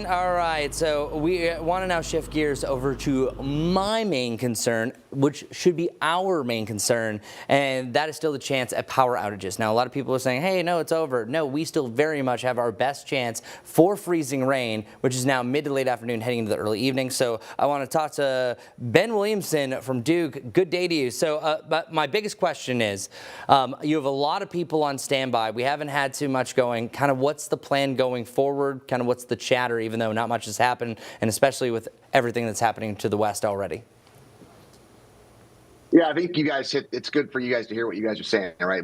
All right, so we want to now shift gears over to my main concern, which should be our main concern, and that is still the chance at power outages. Now, a lot of people are saying, hey, no, it's over. No, we still very much have our best chance for freezing rain, which is now mid to late afternoon heading into the early evening. So I want to talk to Ben Williamson from Duke. Good day to you. So but my biggest question is, you have a lot of people on standby. We haven't had too much going. Kind of what's the plan going forward? Kind of what's the chatter, even though not much has happened, and especially with everything that's happening to the west already? Yeah, I think you guys it's good for you guys to hear what you guys are saying, right?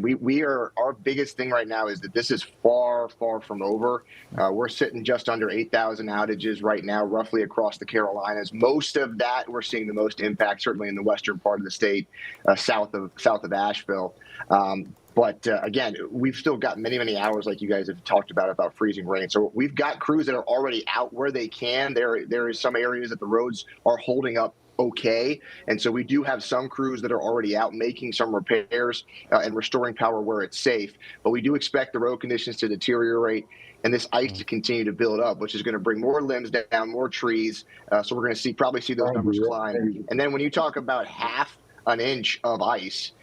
Our biggest thing right now is that this is far, far from over. We're sitting just under 8,000 outages right now, roughly across the Carolinas. Most of that, we're seeing the most impact, certainly in the western part of the state, south of Asheville. But again, we've still got many, many hours, like you guys have talked about freezing rain. So we've got crews that are already out where they can. There is some areas that the roads are holding up okay, and so we do have some crews that are already out making some repairs and restoring power where it's safe. But we do expect the road conditions to deteriorate and this ice to continue to build up, which is going to bring more limbs down, more trees. So we're going to probably see those numbers climb. And then when you talk about half an inch of ice,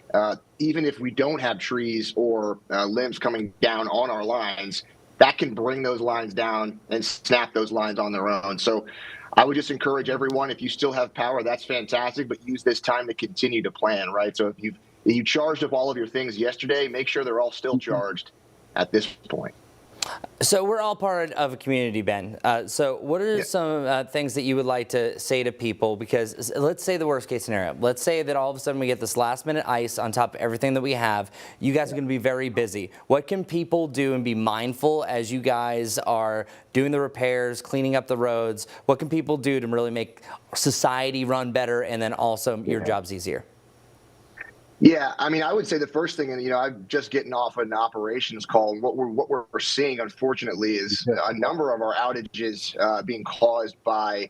even if we don't have trees or limbs coming down on our lines, that can bring those lines down and snap those lines on their own. So I would just encourage everyone, if you still have power, that's fantastic, but use this time to continue to plan, right? So if you charged up all of your things yesterday, make sure they're all still charged at this point. So we're all part of a community, Ben. So what are some things that you would like to say to people? Because let's say the worst case scenario. Let's say that all of a sudden we get this last minute ice on top of everything that we have. You guys are going to be very busy. What can people do and be mindful as you guys are doing the repairs, cleaning up the roads? What can people do to really make society run better and then also your jobs easier? Yeah, I mean, I would say the first thing, and I'm just getting off an operations call, and what we're seeing, unfortunately, is a number of our outages being caused by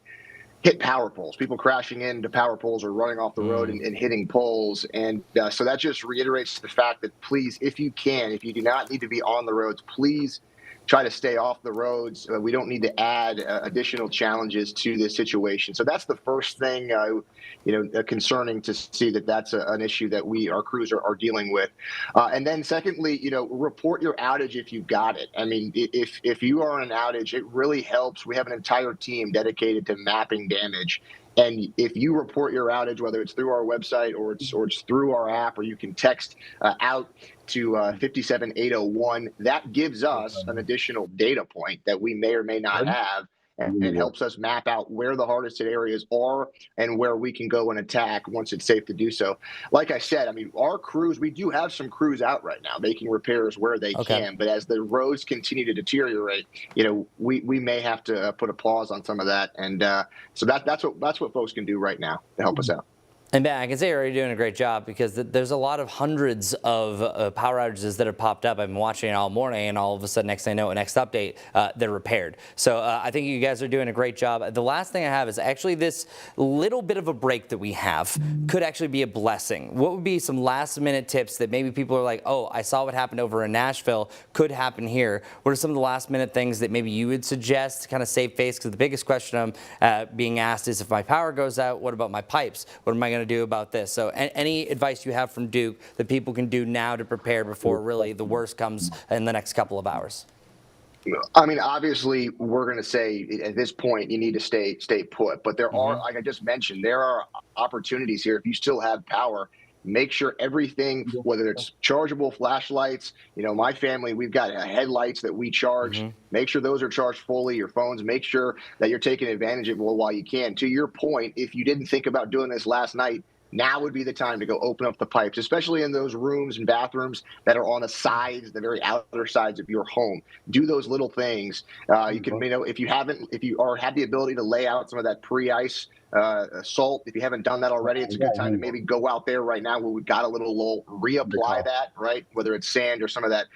hit power poles, people crashing into power poles or running off the road and hitting poles. And so that just reiterates the fact that, please, if you do not need to be on the roads, please try to stay off the roads. We don't need to add additional challenges to this situation. So that's the first thing, concerning to see that that's an issue that our crews are dealing with. And then secondly, report your outage if you've got it. I mean, if you are on an outage, it really helps. We have an entire team dedicated to mapping damage. And if you report your outage, whether it's through our website or it's through our app, or you can text out to 57801, that gives us an additional data point that we may or may not have. And it helps us map out where the hardest hit areas are and where we can go and attack once it's safe to do so. Like I said, I mean, our crews, we do have some crews out right now making repairs where they can. But as the roads continue to deteriorate, we may have to put a pause on some of that. And so that's what folks can do right now to help us out. And Ben, I can say you're already doing a great job, because there's a lot of hundreds of power outages that have popped up. I've been watching it all morning, and all of a sudden, next thing I know, next update, they're repaired. So I think you guys are doing a great job. The last thing I have is actually this little bit of a break that we have could actually be a blessing. What would be some last minute tips that maybe people are like, oh, I saw what happened over in Nashville, could happen here? What are some of the last minute things that maybe you would suggest to kind of save face? Because the biggest question I'm being asked is, if my power goes out, what about my pipes? What am I going to do about this? So any advice you have from Duke that people can do now to prepare before really the worst comes in the next couple of hours? I mean, obviously, we're going to say at this point you need to stay put. But there are, like I just mentioned, there are opportunities here. If you still have power, make sure everything, whether it's chargeable flashlights, my family, we've got headlights that we charge. Make sure those are charged fully. Your phones, make sure that you're taking advantage of it while you can. To your point, if you didn't think about doing this last night, now would be the time to go open up the pipes, especially in those rooms and bathrooms that are on the sides, the very outer sides of your home. Do those little things. You can, if you have the ability to lay out some of that pre-ice salt, if you haven't done that already, it's a good time to maybe go out there right now where we've got a little lull, reapply that, right? Whether it's sand or some of that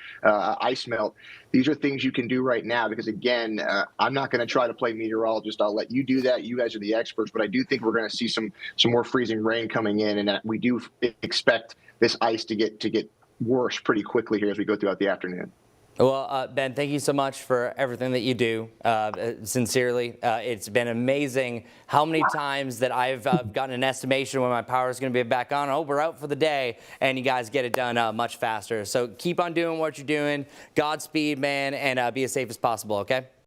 ice melt. These are things you can do right now, because again, I'm not going to try to play meteorologist. I'll let you do that. You guys are the experts, but I do think we're going to see some more freezing rain coming in, and we do expect this ice to get worse pretty quickly here as we go throughout the afternoon. Well, Ben, thank you so much for everything that you do. Sincerely, it's been amazing how many times that I've gotten an estimation when my power is going to be back on. Oh, we're out for the day, and you guys get it done much faster. So keep on doing what you're doing. Godspeed, man, and be as safe as possible, okay?